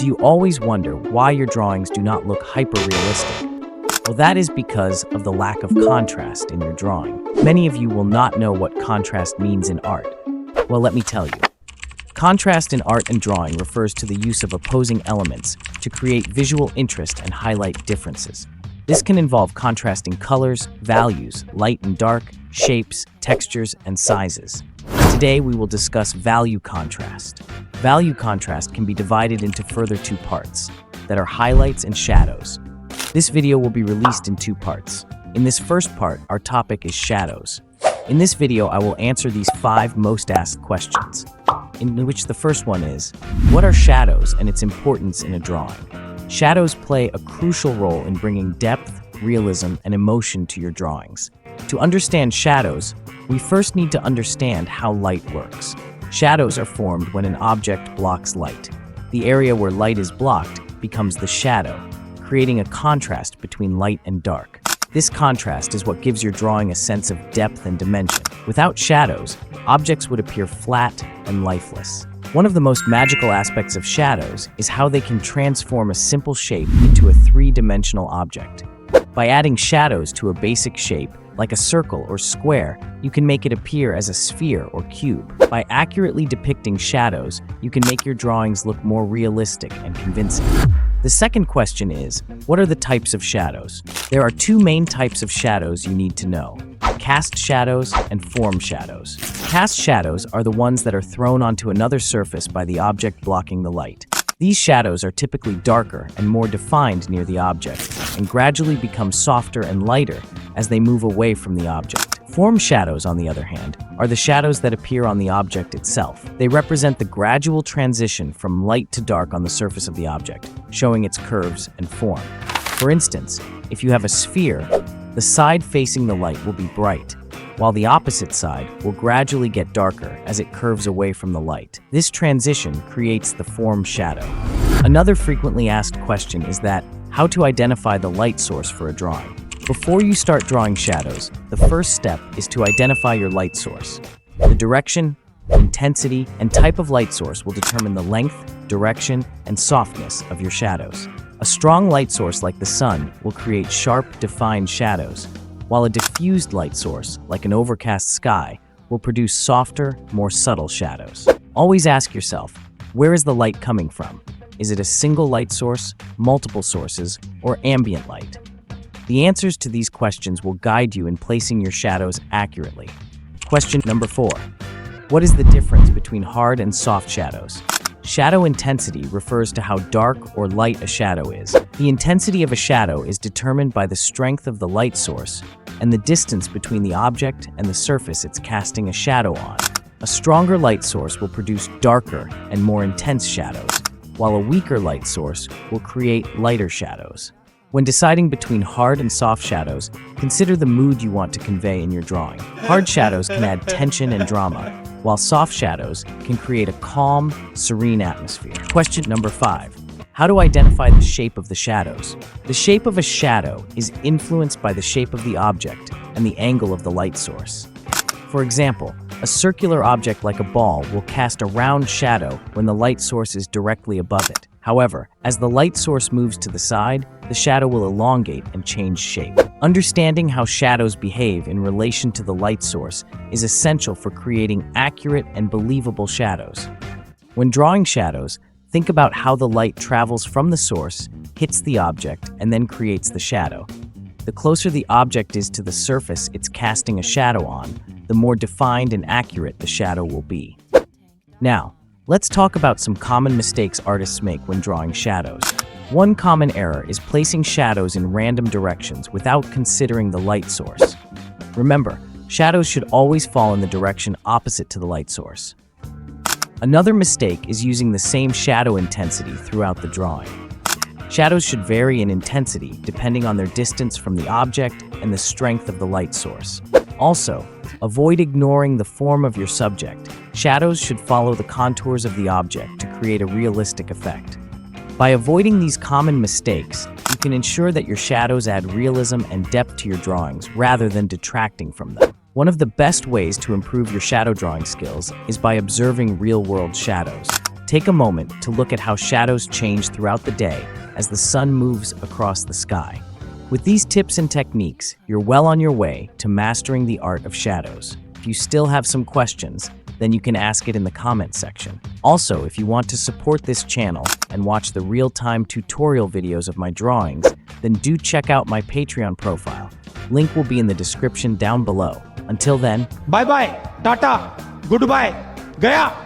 Do you always wonder why your drawings do not look hyper-realistic? Well, that is because of the lack of contrast in your drawing. Many of you will not know what contrast means in art. Well, let me tell you. Contrast in art and drawing refers to the use of opposing elements to create visual interest and highlight differences. This can involve contrasting colors, values, light and dark, shapes, textures, and sizes. Today, we will discuss value contrast. Value contrast can be divided into further two parts that are highlights and shadows. This video will be released in two parts. In this first part, our topic is shadows. In this video, I will answer these 5 most asked questions, in which the first one is, what are shadows and its importance in a drawing? Shadows play a crucial role in bringing depth, realism, and emotion to your drawings. To understand shadows, we first need to understand how light works. Shadows are formed when an object blocks light. The area where light is blocked becomes the shadow, creating a contrast between light and dark. This contrast is what gives your drawing a sense of depth and dimension. Without shadows, objects would appear flat and lifeless. One of the most magical aspects of shadows is how they can transform a simple shape into a 3-dimensional object. By adding shadows to a basic shape, like a circle or square, you can make it appear as a sphere or cube. By accurately depicting shadows, you can make your drawings look more realistic and convincing. The second question is, what are the types of shadows? There are 2 main types of shadows you need to know: cast shadows and form shadows. Cast shadows are the ones that are thrown onto another surface by the object blocking the light. These shadows are typically darker and more defined near the object, and gradually become softer and lighter as they move away from the object. Form shadows, on the other hand, are the shadows that appear on the object itself. They represent the gradual transition from light to dark on the surface of the object, showing its curves and form. For instance, if you have a sphere, the side facing the light will be bright, while the opposite side will gradually get darker as it curves away from the light. This transition creates the form shadow. Another frequently asked question is how to identify the light source for a drawing. Before you start drawing shadows, the first step is to identify your light source. The direction, intensity, and type of light source will determine the length, direction, and softness of your shadows. A strong light source like the sun will create sharp, defined shadows, while a diffused light source, like an overcast sky, will produce softer, more subtle shadows. Always ask yourself, where is the light coming from? Is it a single light source, multiple sources, or ambient light? The answers to these questions will guide you in placing your shadows accurately. Question number 4. What is the difference between hard and soft shadows? Shadow intensity refers to how dark or light a shadow is. The intensity of a shadow is determined by the strength of the light source and the distance between the object and the surface it's casting a shadow on. A stronger light source will produce darker and more intense shadows, while a weaker light source will create lighter shadows. When deciding between hard and soft shadows, consider the mood you want to convey in your drawing. Hard shadows can add tension and drama, while soft shadows can create a calm, serene atmosphere. Question number 5. How to identify the shape of the shadows? The shape of a shadow is influenced by the shape of the object and the angle of the light source. For example, a circular object like a ball will cast a round shadow when the light source is directly above it. However, as the light source moves to the side, the shadow will elongate and change shape. Understanding how shadows behave in relation to the light source is essential for creating accurate and believable shadows. When drawing shadows, think about how the light travels from the source, hits the object, and then creates the shadow. The closer the object is to the surface it's casting a shadow on, the more defined and accurate the shadow will be. Now, let's talk about some common mistakes artists make when drawing shadows. One common error is placing shadows in random directions without considering the light source. Remember, shadows should always fall in the direction opposite to the light source. Another mistake is using the same shadow intensity throughout the drawing. Shadows should vary in intensity depending on their distance from the object and the strength of the light source. Also, avoid ignoring the form of your subject. Shadows should follow the contours of the object to create a realistic effect. By avoiding these common mistakes, you can ensure that your shadows add realism and depth to your drawings rather than detracting from them. One of the best ways to improve your shadow drawing skills is by observing real-world shadows. Take a moment to look at how shadows change throughout the day as the sun moves across the sky. With these tips and techniques, you're well on your way to mastering the art of shadows. If you still have some questions, then you can ask it in the comment section. Also, if you want to support this channel and watch the real-time tutorial videos of my drawings, then do check out my Patreon profile. Link will be in the description down below. Until then, bye bye, tata, goodbye, gaya.